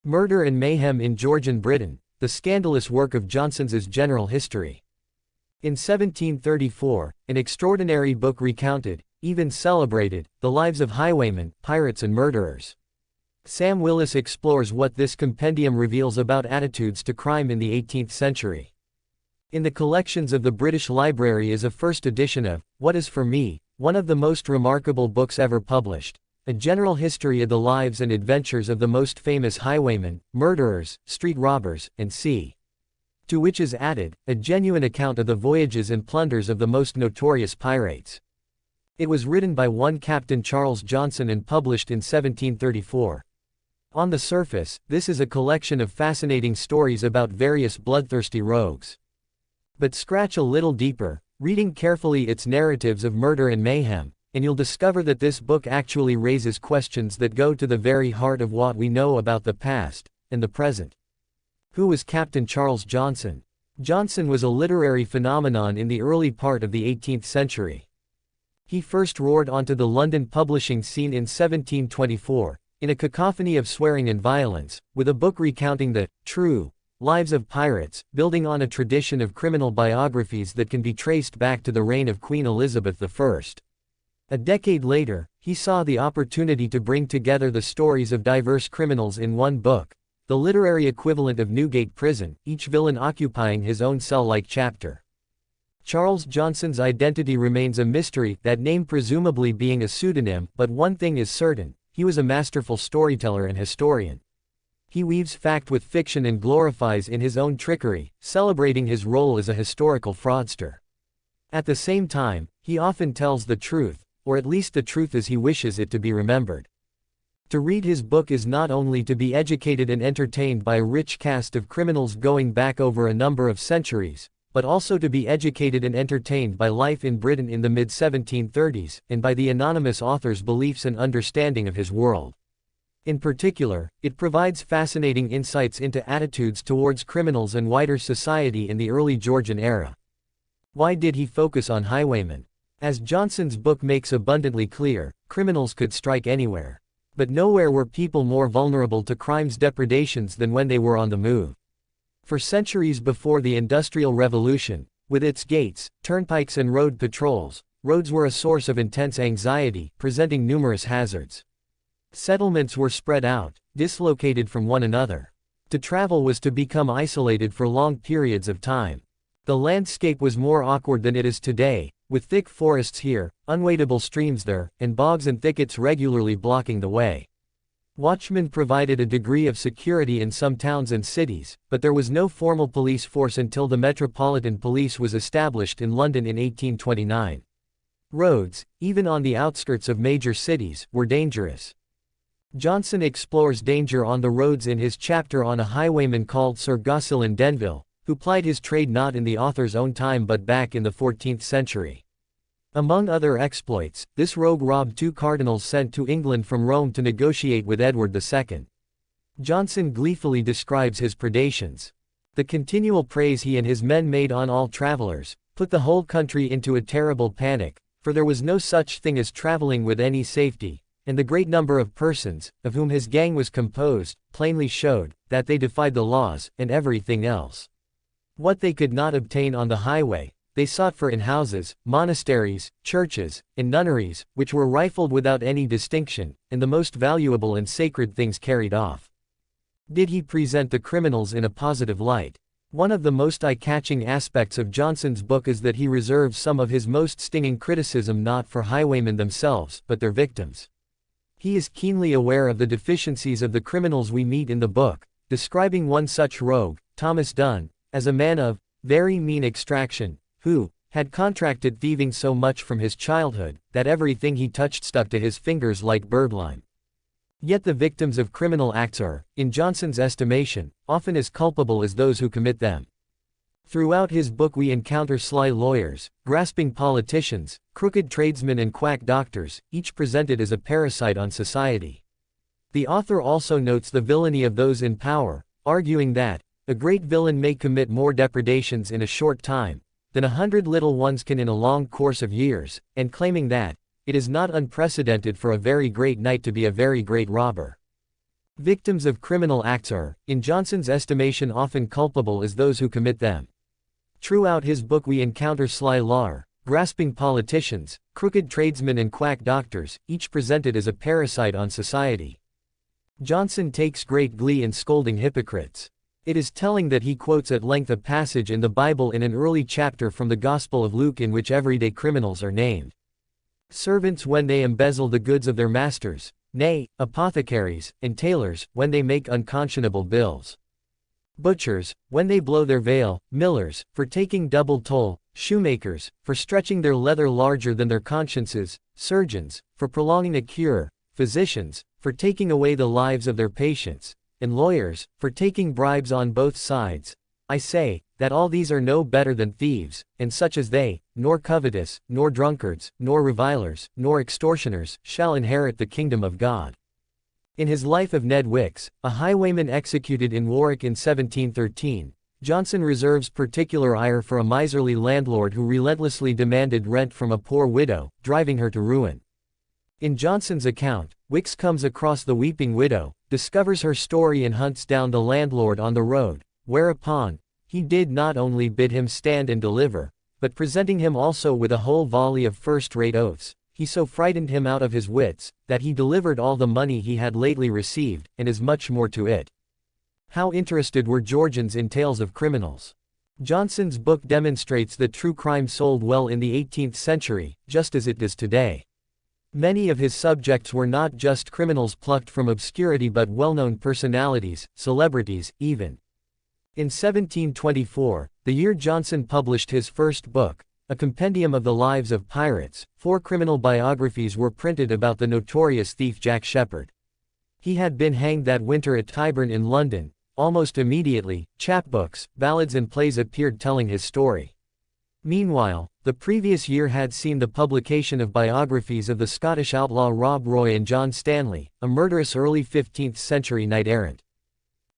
Murder and Mayhem in Georgian Britain, the scandalous work of Johnson's General History. In 1734, an extraordinary book recounted, even celebrated, the lives of highwaymen, pirates and murderers. Sam Willis explores what this compendium reveals about attitudes to crime in the 18th century. In the collections of the British Library is a first edition of, What Is For Me, one of the most remarkable books ever published. A general history of the lives and adventures of the most famous highwaymen, murderers, street robbers, and sea. To which is added, a genuine account of the voyages and plunders of the most notorious pirates. It was written by one Captain Charles Johnson and published in 1734. On the surface, this is a collection of fascinating stories about various bloodthirsty rogues. But scratch a little deeper, reading carefully its narratives of murder and mayhem, and you'll discover that this book actually raises questions that go to the very heart of what we know about the past and the present. Who was Captain Charles Johnson? Johnson was a literary phenomenon in the early part of the 18th century. He first roared onto the London publishing scene in 1724, in a cacophony of swearing and violence, with a book recounting the true lives of pirates, building on a tradition of criminal biographies that can be traced back to the reign of Queen Elizabeth I. A decade later, he saw the opportunity to bring together the stories of diverse criminals in one book, the literary equivalent of Newgate Prison, each villain occupying his own cell-like chapter. Charles Johnson's identity remains a mystery, that name presumably being a pseudonym, but one thing is certain, he was a masterful storyteller and historian. He weaves fact with fiction and glorifies in his own trickery, celebrating his role as a historical fraudster. At the same time, he often tells the truth, or at least the truth as he wishes it to be remembered. To read his book is not only to be educated and entertained by a rich cast of criminals going back over a number of centuries, but also to be educated and entertained by life in Britain in the mid-1730s, and by the anonymous author's beliefs and understanding of his world. In particular, it provides fascinating insights into attitudes towards criminals and wider society in the early Georgian era. Why did he focus on highwaymen? As Johnson's book makes abundantly clear, criminals could strike anywhere. But nowhere were people more vulnerable to crime's depredations than when they were on the move. For centuries before the Industrial Revolution, with its gates, turnpikes and road patrols, roads were a source of intense anxiety, presenting numerous hazards. Settlements were spread out, dislocated from one another. To travel was to become isolated for long periods of time. The landscape was more awkward than it is today, with thick forests here, unwadable streams there, and bogs and thickets regularly blocking the way. Watchmen provided a degree of security in some towns and cities, but there was no formal police force until the Metropolitan Police was established in London in 1829. Roads, even on the outskirts of major cities, were dangerous. Johnson explores danger on the roads in his chapter on a highwayman called Sir Gosselin Denville, who plied his trade not in the author's own time but back in the 14th century. Among other exploits, this rogue robbed 2 cardinals sent to England from Rome to negotiate with Edward II. Johnson gleefully describes his predations. The continual praise he and his men made on all travelers put the whole country into a terrible panic, for there was no such thing as traveling with any safety, and the great number of persons, of whom his gang was composed, plainly showed that they defied the laws, and everything else. What they could not obtain on the highway, they sought for in houses, monasteries, churches, and nunneries, which were rifled without any distinction, and the most valuable and sacred things carried off. Did he present the criminals in a positive light? One of the most eye-catching aspects of Johnson's book is that he reserves some of his most stinging criticism not for highwaymen themselves, but their victims. He is keenly aware of the deficiencies of the criminals we meet in the book, describing one such rogue, Thomas Dunn, as a man of very mean extraction, who had contracted thieving so much from his childhood, that everything he touched stuck to his fingers like birdlime. Yet the victims of criminal acts are, in Johnson's estimation, often as culpable as those who commit them. Throughout his book we encounter sly lawyers, grasping politicians, crooked tradesmen and quack doctors, each presented as a parasite on society. The author also notes the villainy of those in power, arguing that a great villain may commit more depredations in a short time than 100 little ones can in a long course of years, and claiming that it is not unprecedented for a very great knight to be a very great robber. Victims of criminal acts are, in Johnson's estimation, often culpable as those who commit them. Throughout his book we encounter sly lawyer, grasping politicians, crooked tradesmen and quack doctors, each presented as a parasite on society. Johnson takes great glee in scolding hypocrites. It is telling that he quotes at length a passage in the Bible in an early chapter from the Gospel of Luke in which everyday criminals are named. Servants when they embezzle the goods of their masters, nay, apothecaries, and tailors, when they make unconscionable bills. Butchers, when they blow their veil, millers, for taking double toll, shoemakers, for stretching their leather larger than their consciences, surgeons, for prolonging a cure, physicians, for taking away the lives of their patients, and lawyers, for taking bribes on both sides. I say, that all these are no better than thieves, and such as they, nor covetous, nor drunkards, nor revilers, nor extortioners, shall inherit the kingdom of God. In his Life of Ned Wicks, a highwayman executed in Warwick in 1713, Johnson reserves particular ire for a miserly landlord who relentlessly demanded rent from a poor widow, driving her to ruin. In Johnson's account, Wicks comes across the weeping widow, discovers her story and hunts down the landlord on the road, whereupon, he did not only bid him stand and deliver, but presenting him also with a whole volley of first-rate oaths, he so frightened him out of his wits, that he delivered all the money he had lately received, and as much more to it. How interested were Georgians in tales of criminals? Johnson's book demonstrates that true crime sold well in the 18th century, just as it does today. Many of his subjects were not just criminals plucked from obscurity but well-known personalities, celebrities, even. In 1724, the year Johnson published his first book, a compendium of the lives of pirates, 4 criminal biographies were printed about the notorious thief Jack Sheppard. He had been hanged that winter at Tyburn in London. Almost immediately, chapbooks, ballads and plays appeared telling his story. Meanwhile, the previous year had seen the publication of biographies of the Scottish outlaw Rob Roy and John Stanley, a murderous early 15th century knight-errant.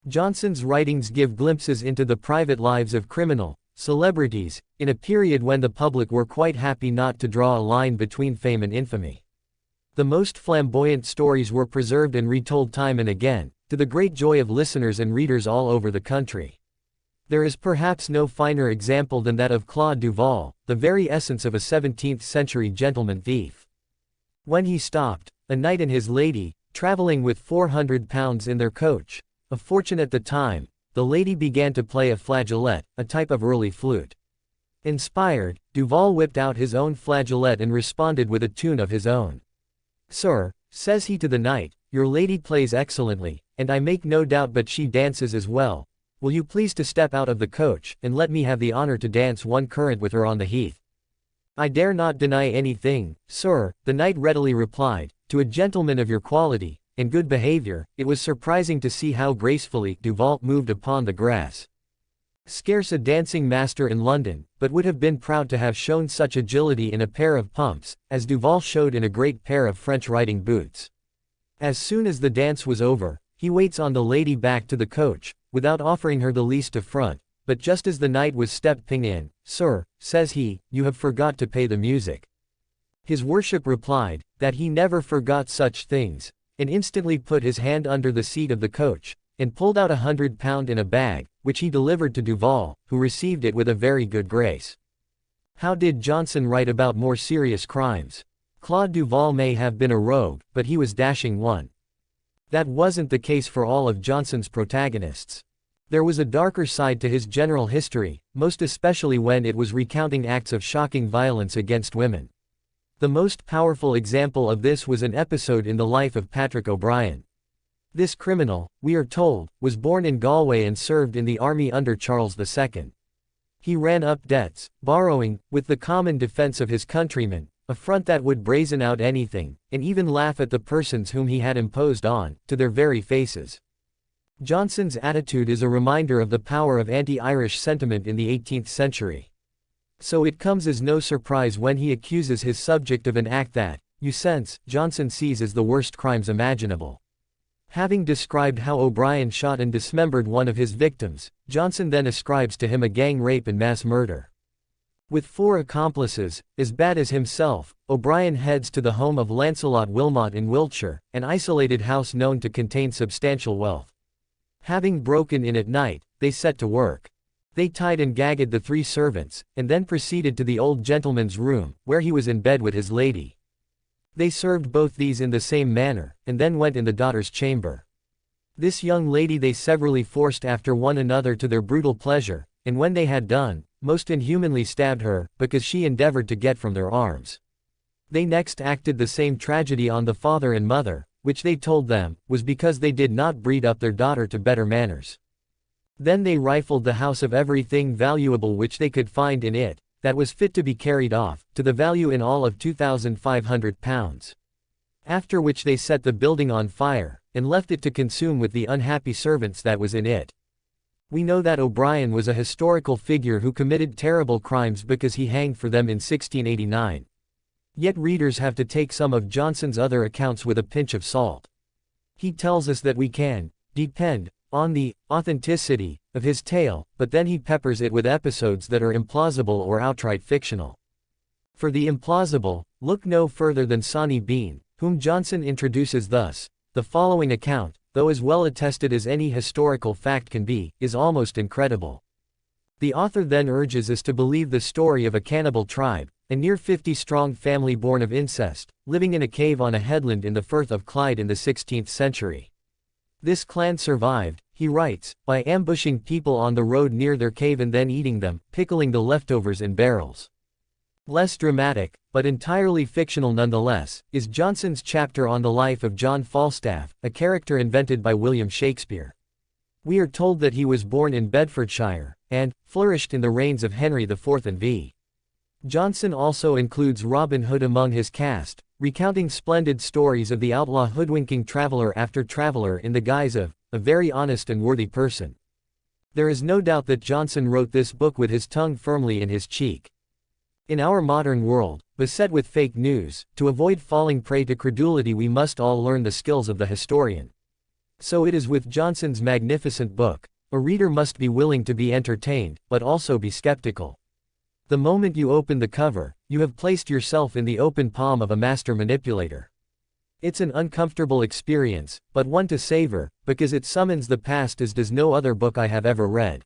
Johnson's writings give glimpses into the private lives of criminal celebrities, in a period when the public were quite happy not to draw a line between fame and infamy. The most flamboyant stories were preserved and retold time and again, to the great joy of listeners and readers all over the country. There is perhaps no finer example than that of Claude Duval, the very essence of a 17th-century gentleman thief. When he stopped, a knight and his lady, traveling with £400 in their coach, a fortune at the time, the lady began to play a flageolet, a type of early flute. Inspired, Duval whipped out his own flageolet and responded with a tune of his own. "Sir," says he to the knight, "your lady plays excellently, and I make no doubt but she dances as well. Will you please to step out of the coach, and let me have the honor to dance one current with her on the heath?" "I dare not deny anything, sir," the knight readily replied, "to a gentleman of your quality and good behavior." It was surprising to see how gracefully Duval moved upon the grass. Scarce a dancing master in London, but would have been proud to have shown such agility in a pair of pumps, as Duval showed in a great pair of French riding boots. As soon as the dance was over, he waits on the lady back to the coach, without offering her the least affront, but just as the knight was stepping in, "Sir," says he, "you have forgot to pay the music." His worship replied, that he never forgot such things, and instantly put his hand under the seat of the coach, and pulled out £100 in a bag, which he delivered to Duval, who received it with a very good grace. How did Johnson write about more serious crimes? Claude Duval may have been a rogue, but he was dashing one. That wasn't the case for all of Johnson's protagonists. There was a darker side to his general history, most especially when it was recounting acts of shocking violence against women. The most powerful example of this was an episode in the life of Patrick O'Brien. This criminal, we are told, was born in Galway and served in the army under Charles II. He ran up debts, borrowing, with the common defense of his countrymen, a front that would brazen out anything, and even laugh at the persons whom he had imposed on, to their very faces. Johnson's attitude is a reminder of the power of anti-Irish sentiment in the 18th century. So it comes as no surprise when he accuses his subject of an act that, you sense, Johnson sees as the worst crimes imaginable. Having described how O'Brien shot and dismembered one of his victims, Johnson then ascribes to him a gang rape and mass murder. With 4 accomplices, as bad as himself, O'Brien heads to the home of Lancelot Wilmot in Wiltshire, an isolated house known to contain substantial wealth. Having broken in at night, they set to work. They tied and gagged the 3 servants, and then proceeded to the old gentleman's room, where he was in bed with his lady. They served both these in the same manner, and then went in the daughter's chamber. This young lady they severally forced after one another to their brutal pleasure, and when they had done, most inhumanly stabbed her, because she endeavored to get from their arms. They next acted the same tragedy on the father and mother, which they told them, was because they did not breed up their daughter to better manners. Then they rifled the house of everything valuable which they could find in it, that was fit to be carried off, to the value in all of £2,500. After which they set the building on fire, and left it to consume with the unhappy servants that was in it. We know that O'Brien was a historical figure who committed terrible crimes because he hanged for them in 1689. Yet readers have to take some of Johnson's other accounts with a pinch of salt. He tells us that we can depend on the authenticity of his tale, but then he peppers it with episodes that are implausible or outright fictional. For the implausible, look no further than Sawney Bean, whom Johnson introduces thus: the following account, though as well attested as any historical fact can be, is almost incredible. The author then urges us to believe the story of a cannibal tribe, a near 50-strong family born of incest, living in a cave on a headland in the Firth of Clyde in the 16th century. This clan survived, he writes, by ambushing people on the road near their cave and then eating them, pickling the leftovers in barrels. Less dramatic, but entirely fictional nonetheless, is Johnson's chapter on the life of John Falstaff, a character invented by William Shakespeare. We are told that he was born in Bedfordshire, and flourished in the reigns of Henry IV and v. Johnson also includes Robin Hood among his cast, recounting splendid stories of the outlaw hoodwinking traveler after traveler in the guise of a very honest and worthy person. There is no doubt that Johnson wrote this book with his tongue firmly in his cheek. In our modern world, beset with fake news, to avoid falling prey to credulity we must all learn the skills of the historian. So it is with Johnson's magnificent book. A reader must be willing to be entertained, but also be skeptical. The moment you open the cover, you have placed yourself in the open palm of a master manipulator. It's an uncomfortable experience, but one to savor, because it summons the past as does no other book I have ever read.